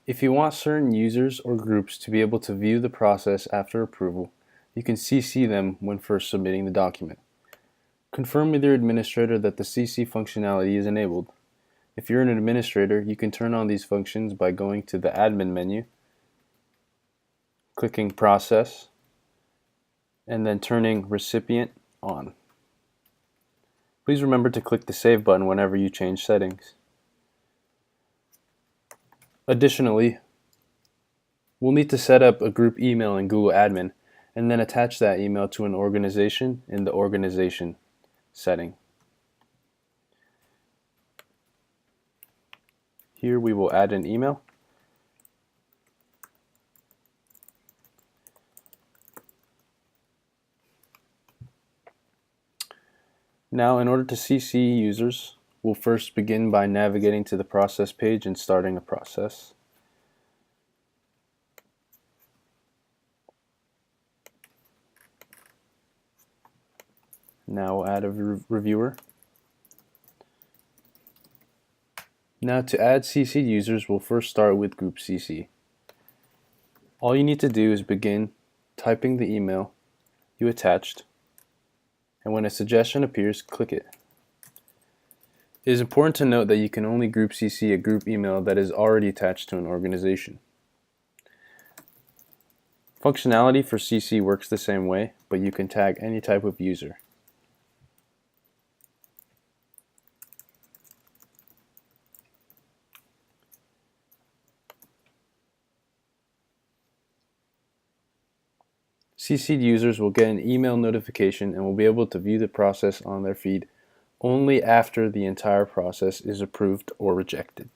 If you want certain users or groups to be able to view the process after approval, you can CC them when first submitting the document. Confirm with your administrator that the CC functionality is enabled. If you're an administrator, you can turn on these functions by going to the Admin menu, clicking Process, and then turning Recipient on. Please remember to click the Save button whenever you change settings. Additionally, we'll need to set up a group email in Google Admin and then attach that email to an organization in the Organization setting. Here we will add an email. Now, in order to CC users, we'll first begin by navigating to the process page and starting a process. Now we'll add a reviewer. Now to add CC users, we'll first start with GroupCC. All you need to do is begin typing the email you attached, and when a suggestion appears, click it. It is important to note that you can only GroupCC a group email that is already attached to an organization. Functionality for CC works the same way, but you can tag any type of user. CC'd users will get an email notification and will be able to view the process on their feed only after the entire process is approved or rejected.